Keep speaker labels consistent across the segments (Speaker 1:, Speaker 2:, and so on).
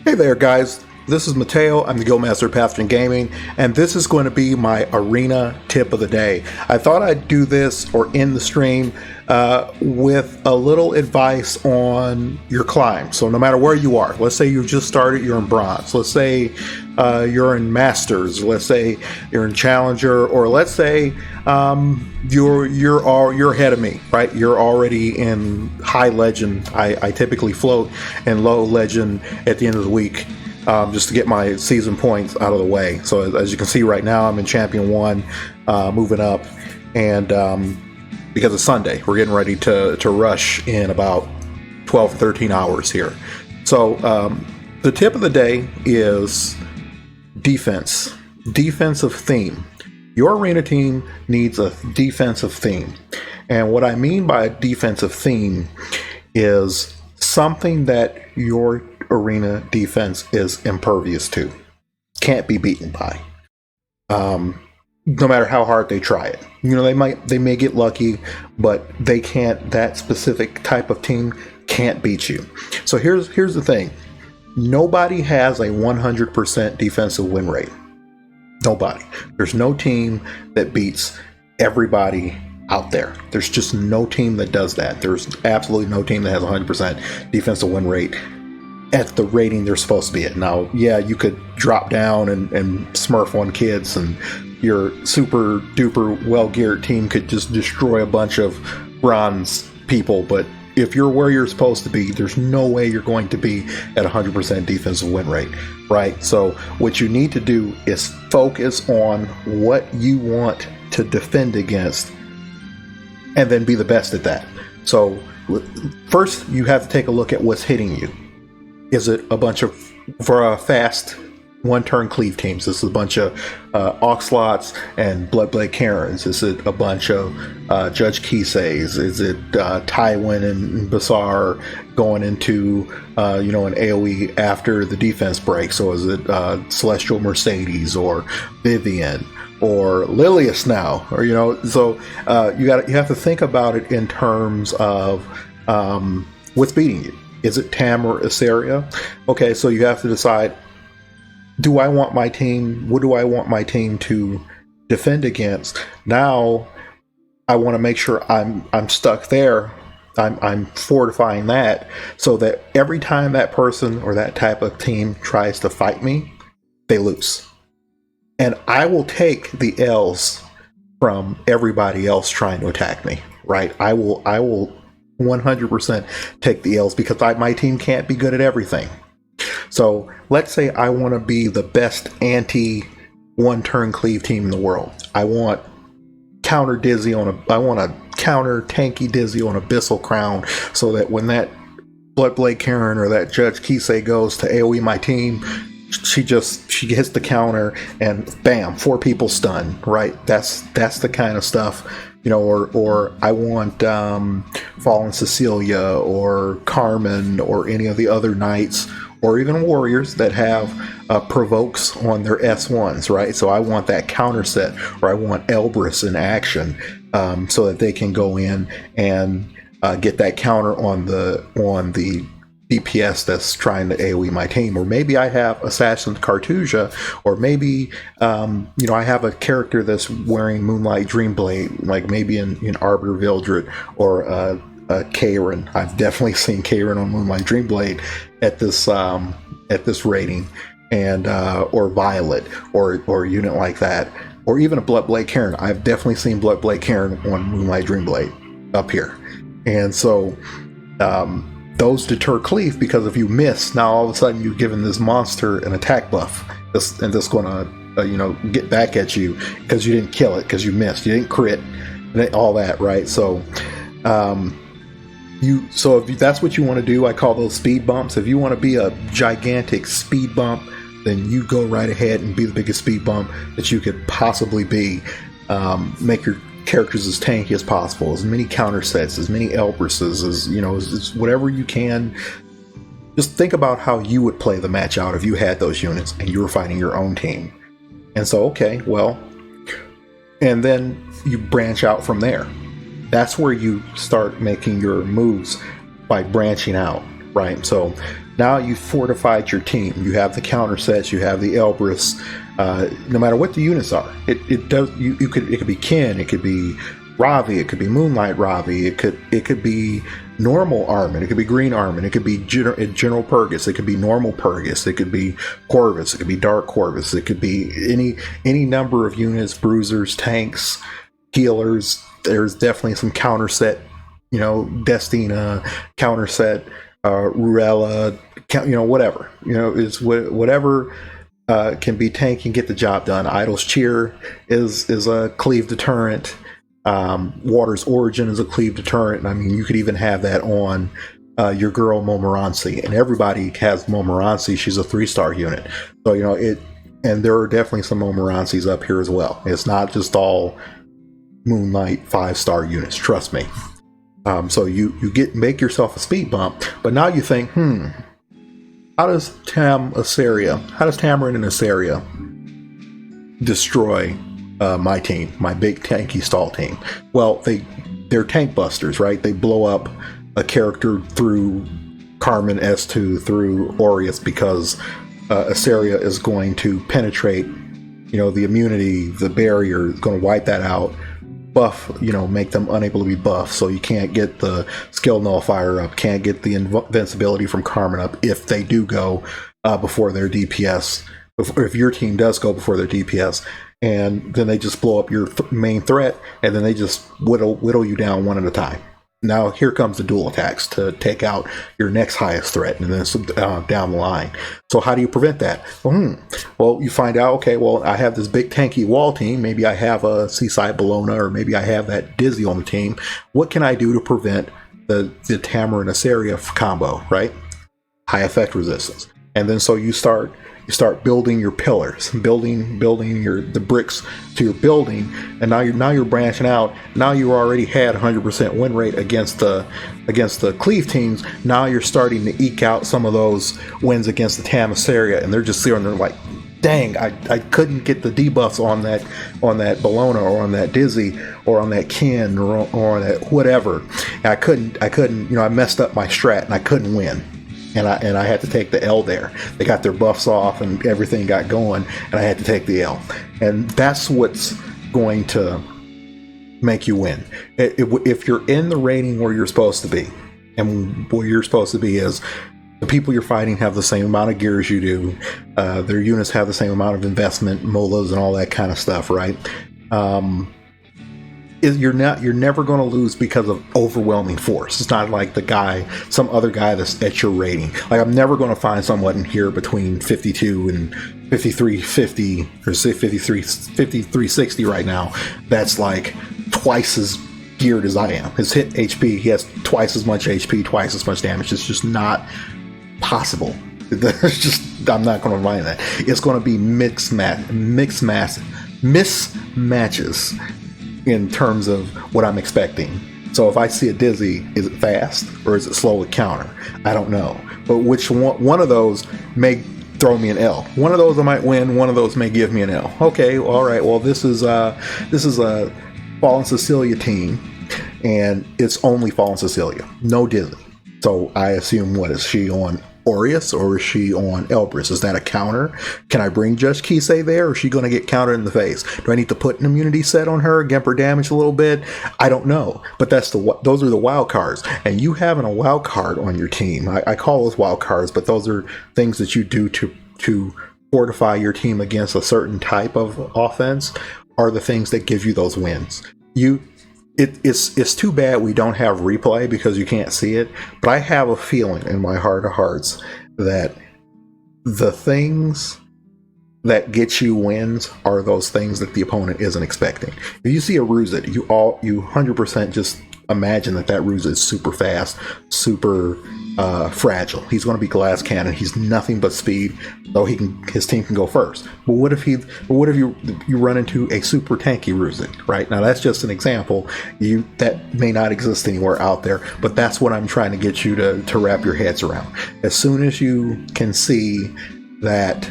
Speaker 1: Hey there, guys. This is Mateo. I'm the Guildmaster of Pathfinder Gaming, and this is going to be my arena tip of the day. I thought I'd do this or end the stream with a little advice on your climb. So no matter where you are, let's say you just started, you're in Bronze. Let's say you're in Masters. Let's say you're in Challenger, or let's say you're ahead of me, right? You're already in High Legend. I typically float in Low Legend at the end of the week. Just to get my season points out of the way. So as you can see right now, I'm in Champion 1, moving up, and because it's Sunday, we're getting ready to rush in about 12, 13 hours here. So the tip of the day is defense. Defensive theme. Your arena team needs a defensive theme. And what I mean by a defensive theme is something that your arena defense is impervious to, can't be beaten by, no matter how hard they try it. You know, they may get lucky, but they can't. That specific type of team can't beat you. So here's the thing: nobody has a 100% defensive win rate. Nobody. There's no team that beats everybody out there. There's just no team that does that. There's absolutely no team that has a 100% defensive win rate at the rating they're supposed to be at. Now, yeah, you could drop down and smurf on kids, and your super duper well-geared team could just destroy a bunch of bronze people, but if you're where you're supposed to be, there's no way you're going to be at 100% defensive win rate, right? So what you need to do is focus on what you want to defend against, and then be the best at that. So first, you have to take a look at what's hitting you. Is it a bunch of fast one-turn cleave teams? Is it a bunch of Oxlots and Bloodblade Karens? Is it a bunch of Judge Kiseis? Is it Tywin and Basar going into an AoE after the defense breaks? Or is it Celestial Mercedes or Vivian or Lilius now? Or so you have to think about it in terms of what's beating you. Is it Tam or Asaria? Okay, so you have to decide, do I want my team, what do I want my team to defend against? Now, I want to make sure I'm stuck there. I'm fortifying that so that every time that person or that type of team tries to fight me, they lose. And I will take the L's from everybody else trying to attack me, right? I will 100% take the L's because my team can't be good at everything. So let's say I want to be the best anti one-turn cleave team in the world. I want counter tanky Dizzy on Abyssal Crown, so that when that Bloodblade Karen or that Judge Kisei goes to AoE my team, she hits the counter and bam, 4 people stunned, right? That's the kind of stuff. Or I want Fallen Cecilia or Carmen or any of the other knights or even warriors that have provokes on their S1s, right? So I want that counter set, or I want Elbrus in action so that they can go in and get that counter on the DPS that's trying to AoE my team. Or maybe I have Assassin Cartusia, or maybe I have a character that's wearing Moonlight Dreamblade, like maybe in Arbor Vildred or Karen. I've definitely seen Karen on Moonlight Dreamblade at this rating, and or Violet or a unit like that, or even a Bloodblade Karen. I've definitely seen Bloodblade Karen on Moonlight Dreamblade up here. And so those deter cleave, because if you miss, now all of a sudden you've given this monster an attack buff, and that's going to get back at you because you didn't kill it, because you missed, you didn't crit, and all that, right? So if that's what you want to do, I call those speed bumps. If you want to be a gigantic speed bump, then you go right ahead and be the biggest speed bump that you could possibly be. Make your characters as tanky as possible, as many counter sets, as many Elbruses, as whatever you can. Just think about how you would play the match out if you had those units and you were fighting your own team. And so, okay, well, and then you branch out from there. That's where you start making your moves, by branching out, right? So Now you fortified your team. You have the counter sets. You have the Elbrus. No matter what the units are, it does. It could be Ken. It could be Ravi. It could be Moonlight Ravi. It could be normal Armin. It could be Green Armin. It could be General Purgus. It could be normal Purgus. It could be Corvus. It could be Dark Corvus. It could be any number of units, bruisers, tanks, healers. There's definitely some counter set. Destina counter set. Ruella, whatever, is whatever can be tank and get the job done. Idol's Cheer is a cleave deterrent. Water's Origin is a cleave deterrent. I mean, you could even have that on your girl Momoransi, and everybody has Momoransi. She's a 3-star unit, so it. And there are definitely some Momoransis up here as well. It's not just all Moonlight 5-star units. Trust me. So you make yourself a speed bump, but now you think, how does Tamarin and Asaria destroy my team, my big tanky stall team? Well, they're tank busters, right? They blow up a character through Carmen S2 through Aureus because Asaria is going to penetrate, the immunity, the barrier, is going to wipe that out. Buff, make them unable to be buffed, so you can't get the skill nullifier up, can't get the invincibility from Carmen up if they do go before their DPS, if your team does go before their DPS, and then they just blow up your main threat, and then they just whittle you down one at a time. Now here comes the dual attacks to take out your next highest threat, and then down the line. So how do you prevent that? Well, you find out, okay, well, I have this big tanky wall team. Maybe I have a Seaside Bologna, or maybe I have that Dizzy on the team. What can I do to prevent the Tamarin Asaria combo, right? High effect resistance. And then so you start building your pillars, building the bricks to your building, and now you're branching out. Now you already had 100% win rate against the cleave teams. Now you're starting to eke out some of those wins against the Tam Asaria, and they're just sitting there like, dang, I couldn't get the debuffs on that Bologna or on that Dizzy or on that Ken or on that whatever. And I couldn't, I messed up my strat and I couldn't win. And I had to take the L there. They got their buffs off and everything got going, and I had to take the L. And that's what's going to make you win. If you're in the rating where you're supposed to be, and where you're supposed to be is the people you're fighting have the same amount of gear as you do. Their units have the same amount of investment, MOLAs, and all that kind of stuff, right? You're never going to lose because of overwhelming force. It's not like some other guy that's at your rating. Like, I'm never going to find someone here between 52 and 5350 or say 5360 right now that's like twice as geared as I am. His hit HP, he has twice as much HP, twice as much damage. It's just not possible. I'm not going to find that. It's going to be mismatches in terms of what I'm expecting. So if I see a Dizzy, is it fast or is it slow with counter? I don't know. But which one of those may throw me an L. One of those I might win, one of those may give me an L. Okay, all right, well this is a Fallen Cecilia team, and it's only Fallen Cecilia, no Dizzy. So I assume, what is she on? Aureus, or is she on Elbrus? Is that a counter? Can I bring Judge Kisei there, or is she going to get countered in the face? Do I need to put an immunity set on her, get her damage a little bit? I don't know, but those are the wild cards, and you having a wild card on your team, I call those wild cards, but those are things that you do to fortify your team against a certain type of offense, are the things that give you those wins. It's too bad we don't have replay because you can't see it, but I have a feeling in my heart of hearts that the things that get you wins are those things that the opponent isn't expecting. If you see a Ruzit, you 100% just imagine that Ruzit is super fast, super fragile. He's going to be glass cannon. He's nothing but speed, though his team can go first. But what if you run into a super tanky Ruzit, right? Now that's just an example. That may not exist anywhere out there, but that's what I'm trying to get you to wrap your heads around. As soon as you can see that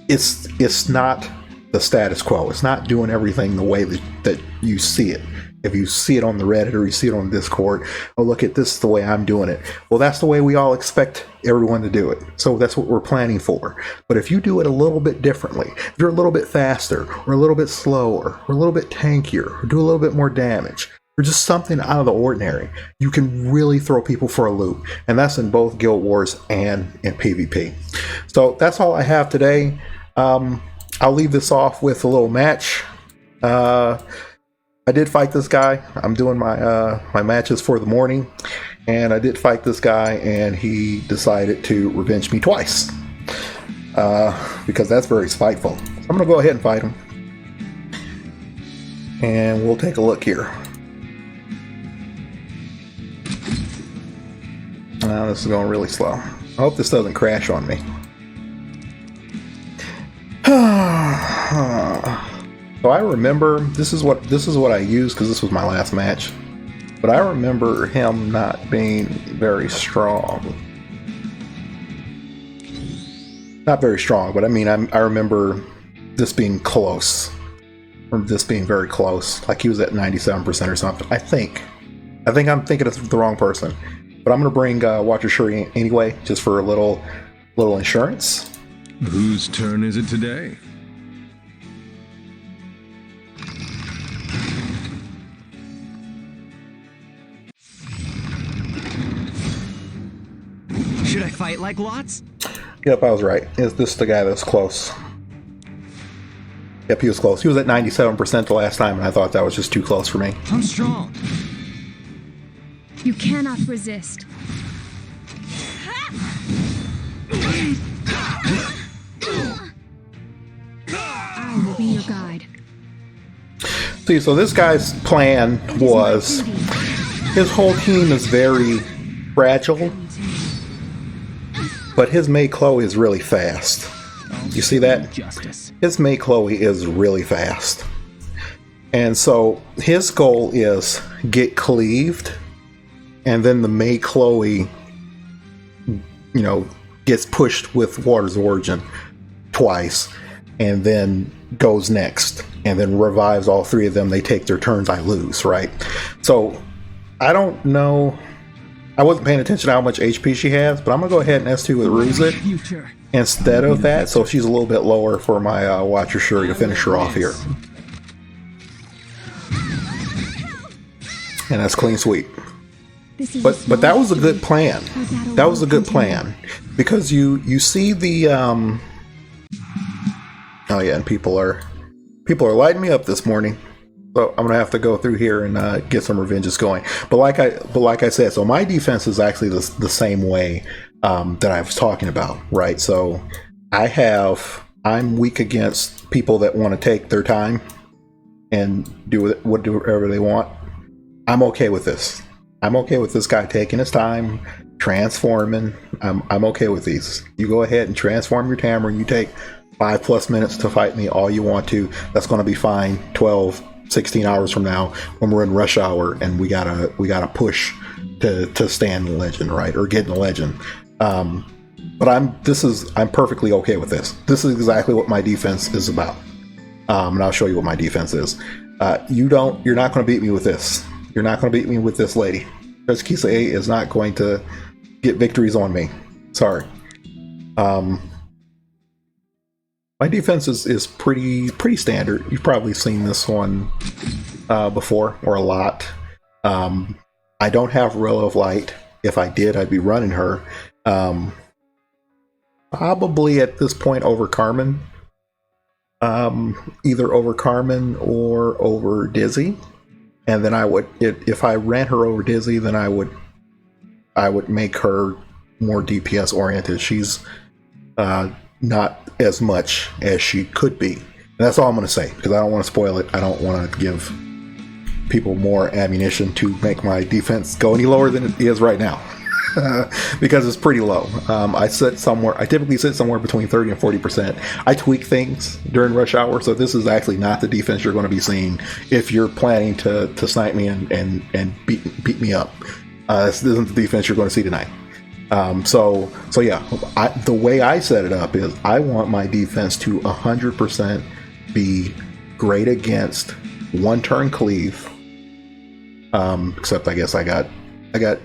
Speaker 1: it's not the status quo. It's not doing everything the way that you see it. if you see it on the Reddit or you see it on Discord, oh, look at this is the way I'm doing it. Well, that's the way we all expect everyone to do it. So that's what we're planning for. But if you do it a little bit differently, if you're a little bit faster or a little bit slower or a little bit tankier or do a little bit more damage or just something out of the ordinary, you can really throw people for a loop. And that's in both Guild Wars and in PvP. So that's all I have today. I'll leave this off with a little match. I did fight this guy. I'm doing my my matches for the morning, and I did fight this guy, and he decided to revenge me twice because that's very spiteful. So I'm gonna go ahead and fight him, and we'll take a look here. This is going really slow. I hope this doesn't crash on me. So I remember this is what I used because this was my last match. But I remember him not being very strong. Not very strong, but I mean I remember this being close. Or this being very close. Like he was at 97% or something. I think I'm thinking of the wrong person. But I'm gonna bring Watcher Shuri anyway, just for a little insurance.
Speaker 2: Whose turn is it today?
Speaker 3: Should I fight like Lots?
Speaker 1: Yep, I was right. Is this the guy that's close? Yep, he was close. He was at 97% the last time, and I thought that was just too close for me.
Speaker 3: I'm strong.
Speaker 4: You cannot resist. I will be your guide.
Speaker 1: See, so this guy's plan was his whole team is very fragile, but his Mei Chloe is really fast. You see that? His Mei Chloe is really fast. And so his goal is get cleaved, and then the Mei Chloe, gets pushed with Water's Origin twice, and then goes next, and then revives all three of them. They take their turns, I lose, right? So I don't know. I wasn't paying attention to how much HP she has, but I'm going to go ahead and S2 with Ruzit instead of that, so she's a little bit lower for my Watcher Shuri to finish her off here. And that's clean sweep. But that was a good plan. That was a good plan. Because you see the oh yeah, and people are lighting me up this morning. So I'm gonna have to go through here and get some revenges going. But like I said, so my defense is actually the same way that I was talking about, right? So I'm weak against people that want to take their time and do whatever they want. I'm okay with this. I'm okay with this guy taking his time, transforming. I'm okay with these. You go ahead and transform your Tamarin. You take 5+ minutes to fight me all you want to. That's going to be fine. 12, 16 hours from now, when we're in rush hour and we gotta push to stand in legend, right, or get in the legend. But I'm perfectly okay with this. This is exactly what my defense is about. And I'll show you what my defense is. You're not going to beat me with this. You're not going to beat me with this lady. Judge Kisa A is not going to get victories on me. Sorry. My defense is pretty standard. You've probably seen this one before, or a lot. I don't have Relic of Light. If I did, I'd be running her. Probably at this point over Carmen. Either over Carmen or over Dizzy. And then I would, if I ran her over Dizzy, then I would make her more DPS oriented. She's not as much as she could be. And that's all I'm going to say, because I don't want to spoil it. I don't want to give people more ammunition to make my defense go any lower than it is right now. Because it's pretty low. I typically sit somewhere between 30 and 40%. I tweak things during rush hour, so this is actually not the defense you're going to be seeing if you're planning to snipe me and beat me up. This isn't the defense you're going to see tonight. So yeah, the way I set it up is I want my defense to 100% be great against one turn cleave Except I guess I got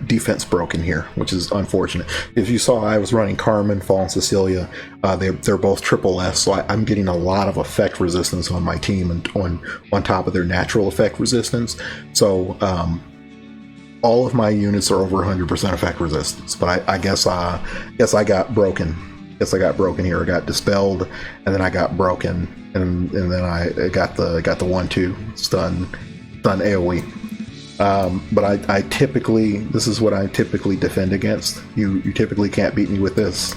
Speaker 1: defense broken here, which is unfortunate. If you saw, I was running Carmen, Fallen Cecilia. They're both triple S, so I'm getting a lot of effect resistance on my team, and on top of their natural effect resistance. So all of my units are over 100% effect resistance. But I guess I got broken. I got broken here. I got dispelled, and then I got broken, and then I got the 1/2 stun AOE. But I typically, this is what I typically defend against. You typically can't beat me with this.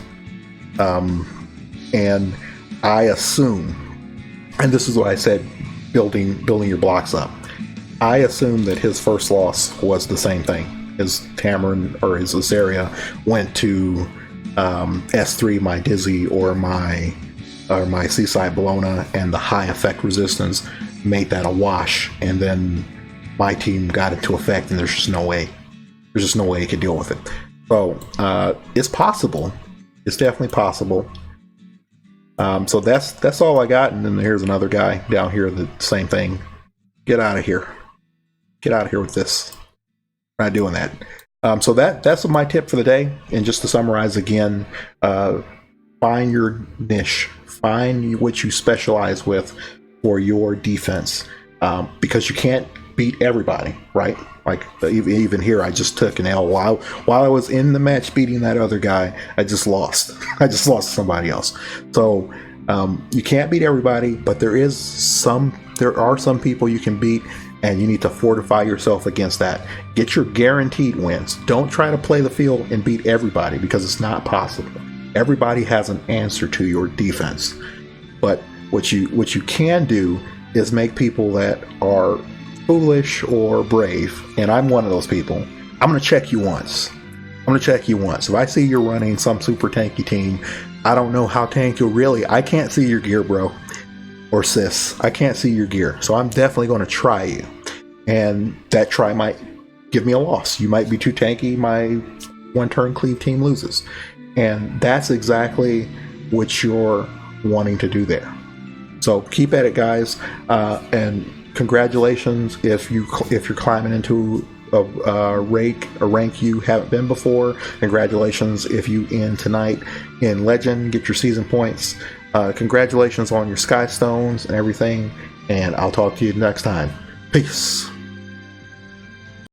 Speaker 1: And I assume, and this is what I said, building your blocks up. I assume that his first loss was the same thing. His Tamarin or his Azaria went to S3, my Dizzy, or my Seaside Bologna, and the high effect resistance made that a wash, and then my team got into effect, and there's just no way he could deal with it. So it's possible. It's definitely possible. So that's all I got. And then here's another guy down here, the same thing. Get out of here. Get out of here with this. I'm not doing that. So that's my tip for the day. And just to summarize again, find your niche. Find what you specialize with for your defense. Because you can't beat everybody, right? Like even here, I just took an L while I was in the match beating that other guy. I just lost. I just lost to somebody else. So you can't beat everybody, but there are some people you can beat, and you need to fortify yourself against that. Get your guaranteed wins. Don't try to play the field and beat everybody, because it's not possible. Everybody has an answer to your defense. But what you can do is make people that are foolish or brave, and I'm one of those people. I'm going to check you once. If I see you're running some super tanky team, I don't know how tanky you're really. I can't see your gear, bro, or sis. I can't see your gear, so I'm definitely going to try you, and that try might give me a loss. You might be too tanky. My one turn cleave team loses, and that's exactly what you're wanting to do there. So keep at it, guys, and congratulations if you're climbing into a rank you haven't been before. Congratulations if you end tonight in Legend, get your season points. Congratulations on your Sky Stones and everything, and I'll talk to you next time. Peace.